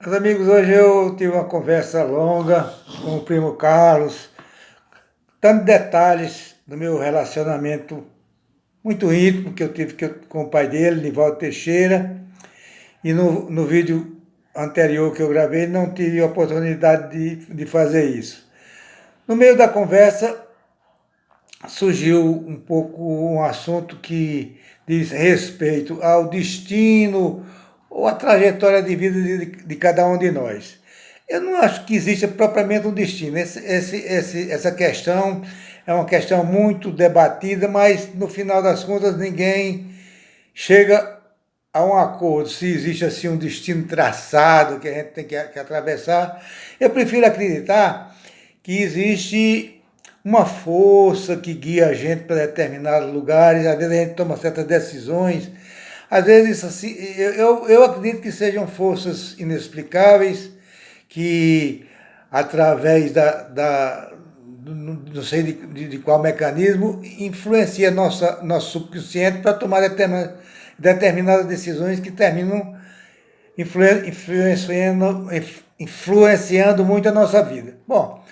Meus amigos, hoje eu tive uma conversa longa com o primo Carlos, dando detalhes do meu relacionamento muito íntimo que eu tive com o pai dele, Nivaldo Teixeira, e no vídeo anterior que eu gravei não tive a oportunidade de fazer isso. No meio da conversa surgiu um pouco um assunto que diz respeito ao destino ou à trajetória de vida de cada um de nós. Eu não acho que exista propriamente um destino. Essa questão é uma questão muito debatida, mas no final das contas ninguém chega a um acordo se existe assim um destino traçado que a gente tem que atravessar. Eu prefiro acreditar que existe uma força que guia a gente para determinados lugares, às vezes a gente toma certas decisões, às vezes assim, eu acredito que sejam forças inexplicáveis que através não sei de qual mecanismo, influencia nosso subconsciente para tomar determinadas decisões que terminam influenciando muito a nossa vida. Bom,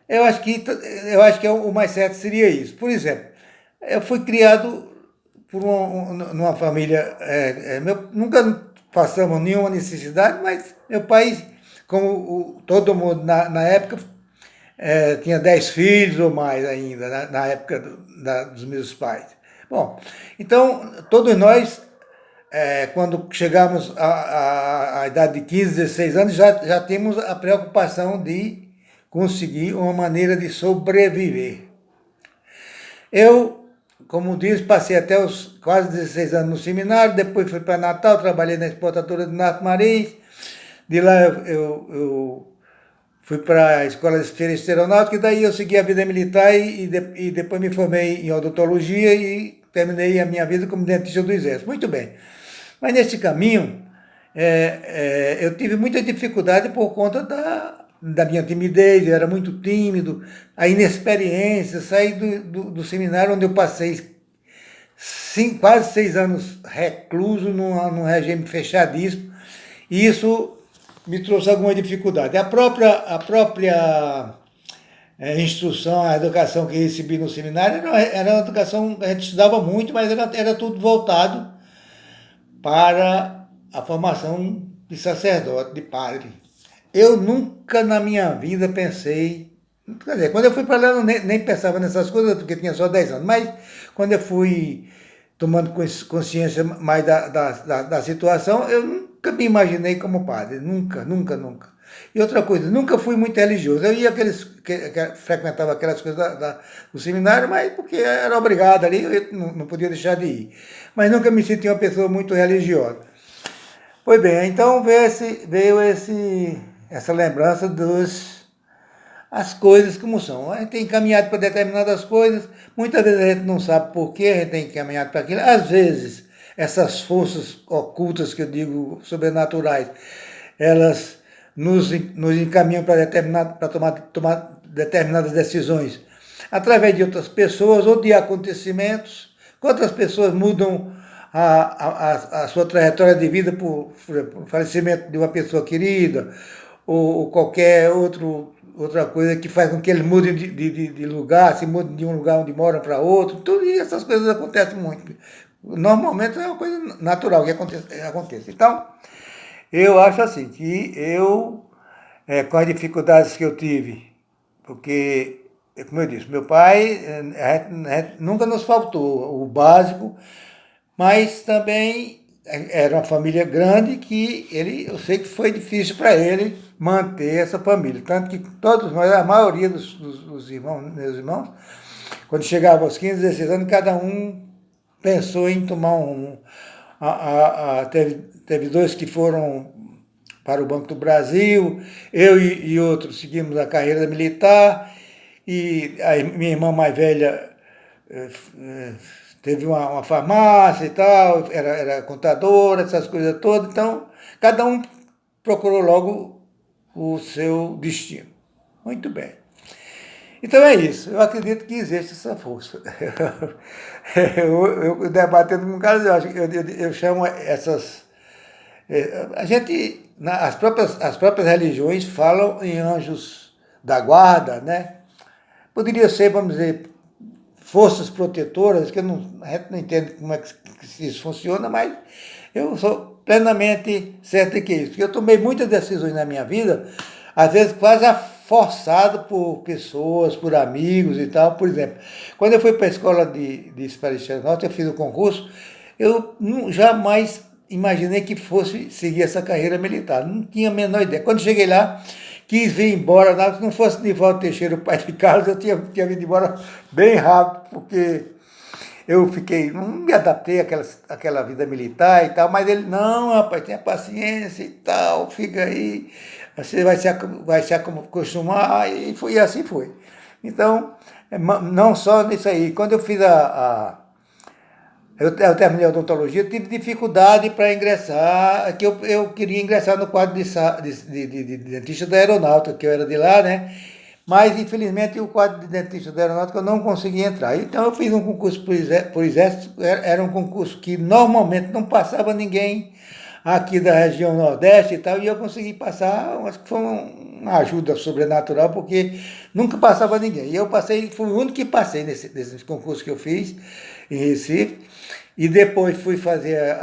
eu acho que o mais certo seria isso. Por exemplo, eu fui criado numa família, nunca passamos nenhuma necessidade, mas meu pai, como todo mundo na época, tinha 10 filhos ou mais ainda, na época dos meus pais. Bom, então todos nós, quando chegamos à idade de 15, 16 anos, já temos a preocupação de conseguir uma maneira de sobreviver. Eu, como diz, passei até os quase 16 anos no seminário, depois fui para Natal, trabalhei na exportadora de Nato Marins, de lá eu fui para a Escola de Ciência Aeronáutica, e daí eu segui a vida militar e depois me formei em odontologia e terminei a minha vida como dentista do Exército. Muito bem. Mas nesse caminho, eu tive muita dificuldade por conta da minha timidez, eu era muito tímido, a inexperiência, saí do seminário onde eu passei quase 6 anos recluso num regime fechadíssimo, e isso me trouxe alguma dificuldade. A própria instrução, a educação que recebi no seminário era uma educação, a gente estudava muito, mas era tudo voltado para a formação de sacerdote, de padre. Eu nunca na minha vida pensei, quer dizer, quando eu fui para lá eu nem pensava nessas coisas, porque tinha só 10 anos, mas quando eu fui tomando consciência mais da situação, eu nunca me imaginei como padre, nunca, nunca, nunca. E outra coisa, nunca fui muito religioso. Eu ia frequentava aquelas coisas do seminário, mas porque era obrigado ali, eu não podia deixar de ir. Mas nunca me senti uma pessoa muito religiosa. Pois bem, então veio essa lembrança as coisas como são. A gente tem caminhado para determinadas coisas, muitas vezes a gente não sabe por que a gente tem caminhado para aquilo. Às vezes, essas forças ocultas que eu digo sobrenaturais, elas nos encaminham para tomar determinadas decisões através de outras pessoas ou de acontecimentos. Quantas pessoas mudam a sua trajetória de vida por falecimento de uma pessoa querida ou qualquer outra coisa que faz com que eles mudem de lugar, se mudem de um lugar onde moram para outro. Tudo e essas coisas acontecem muito. Normalmente é uma coisa natural que acontece. Então, eu acho assim, que com as dificuldades que eu tive, porque, como eu disse, meu pai nunca nos faltou o básico, mas também era uma família grande que eu sei que foi difícil para ele manter essa família. Tanto que todos nós, a maioria dos irmãos, meus irmãos, quando chegava aos 15, 16 anos, cada um pensou em tomar um rumo. Teve dois que foram para o Banco do Brasil, eu e outros seguimos a carreira militar, e a minha irmã mais velha teve uma farmácia e tal, era contadora, essas coisas todas, então cada um procurou logo o seu destino. Muito bem. Então é isso, eu acredito que existe essa força. Eu debatendo com o cara, eu chamo A gente, as próprias religiões falam em anjos da guarda, né? Poderia ser, vamos dizer, forças protetoras, que a gente não entende como é que isso funciona, mas eu sou plenamente certo de que é isso. Porque eu tomei muitas decisões na minha vida, às vezes quase forçado por pessoas, por amigos e tal. Por exemplo, quando eu fui para a escola de Especialidade, eu fiz o concurso, eu jamais imaginei que fosse seguir essa carreira militar. Não tinha a menor ideia. Quando cheguei lá, quis vir embora, se não fosse Nivaldo Teixeira, o pai de Carlos, eu tinha vindo embora bem rápido, porque eu não me adaptei àquela vida militar e tal, mas ele, não, rapaz, tenha paciência e tal, fica aí, você vai se acostumar, e foi, assim foi. Então, não só nisso aí, quando eu fiz eu terminei a odontologia, tive dificuldade para ingressar, que eu queria ingressar no quadro de dentista da aeronáutica, que eu era de lá, né? Mas, infelizmente, o quadro de dentista da aeronáutica eu não consegui entrar. Então, eu fiz um concurso por exército, era um concurso que normalmente não passava ninguém aqui da região Nordeste e tal, e eu consegui passar, acho que foi uma ajuda sobrenatural, porque nunca passava ninguém. E eu passei, fui o único que passei nesse concurso que eu fiz em Recife, e depois fui fazer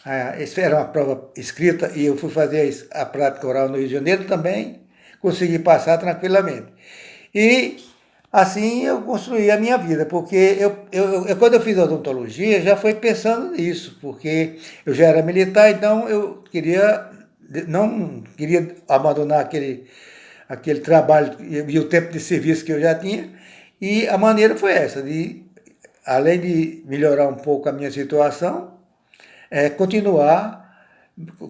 essa era uma prova escrita, e eu fui fazer a prática oral no Rio de Janeiro também, consegui passar tranquilamente. E assim eu construí a minha vida, porque quando eu fiz odontologia, já foi pensando nisso, porque eu já era militar, então eu não queria abandonar aquele trabalho e o tempo de serviço que eu já tinha, e a maneira foi essa, além de melhorar um pouco a minha situação, continuar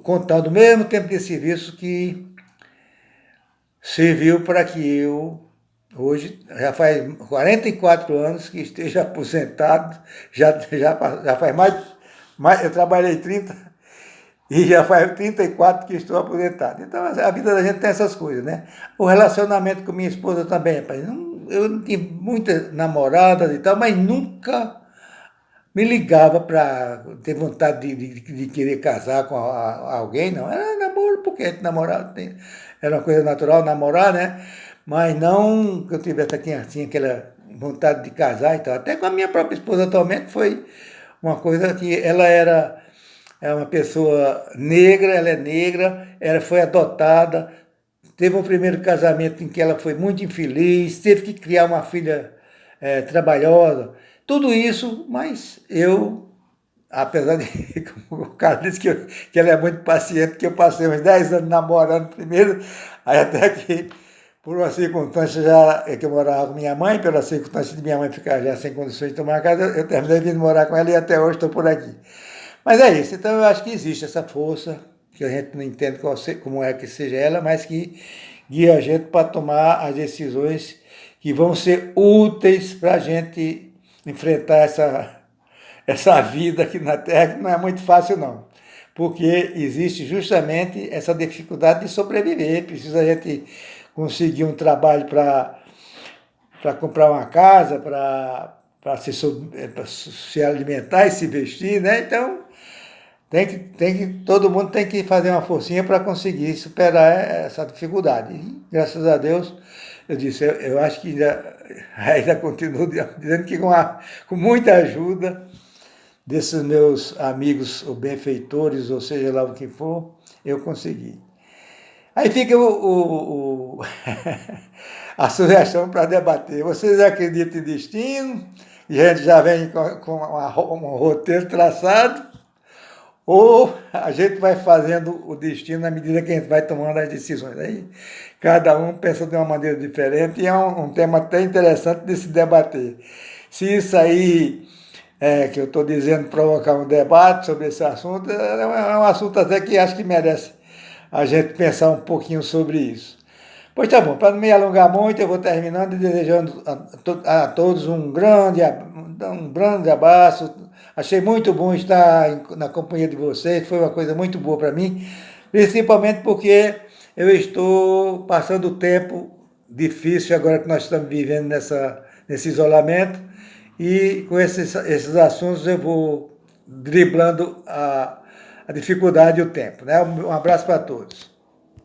contando o mesmo tempo de serviço que serviu para que eu, hoje, já faz 44 anos que esteja aposentado, já faz eu trabalhei 30 e já faz 34 que estou aposentado. Então a vida da gente tem essas coisas, né? O relacionamento com minha esposa também, rapaz, eu não tive muitas namoradas e tal, mas nunca me ligava para ter vontade de querer casar com alguém, não. Era namoro, porque a gente namorava, era uma coisa natural namorar, né? Mas não que eu tivesse assim, aquela vontade de casar e tal. Até com a minha própria esposa atualmente foi uma coisa que ela é uma pessoa negra, ela é negra, ela foi adotada, teve um primeiro casamento em que ela foi muito infeliz, teve que criar uma filha trabalhosa, tudo isso, mas eu, apesar de, como o cara disse que ela é muito paciente, que eu passei uns 10 anos namorando primeiro, aí até que, por uma circunstância já, que eu morava com minha mãe, pela circunstância de minha mãe ficar já sem condições de tomar casa, eu terminei vindo morar com ela e até hoje estou por aqui. Mas é isso, então eu acho que existe essa força, que a gente não entende como é que seja ela, mas que guia a gente para tomar as decisões que vão ser úteis para a gente enfrentar essa vida aqui na Terra, que não é muito fácil não. Porque existe justamente essa dificuldade de sobreviver, precisa a gente conseguir um trabalho para comprar uma casa, para se alimentar e se vestir, né? Então, todo mundo tem que fazer uma forcinha para conseguir superar essa dificuldade. E, graças a Deus, eu disse, eu acho que ainda continuo dizendo que com muita ajuda desses meus amigos ou benfeitores, ou seja lá o que for, eu consegui. Aí fica a sugestão para debater. Vocês acreditam em destino? E a gente já vem com um roteiro traçado? Ou a gente vai fazendo o destino na medida que a gente vai tomando as decisões? Aí cada um pensa de uma maneira diferente e é um tema até interessante de se debater. Se isso aí que eu estou dizendo provocar um debate sobre esse assunto, é um assunto até que acho que merece a gente pensar um pouquinho sobre isso. Pois tá bom, para não me alongar muito, eu vou terminando e desejando a todos um grande abraço. Achei muito bom estar na companhia de vocês, foi uma coisa muito boa para mim, principalmente porque eu estou passando tempo difícil agora que nós estamos vivendo nesse isolamento, e com esses assuntos eu vou driblando a dificuldade e o tempo, né? Um abraço para todos.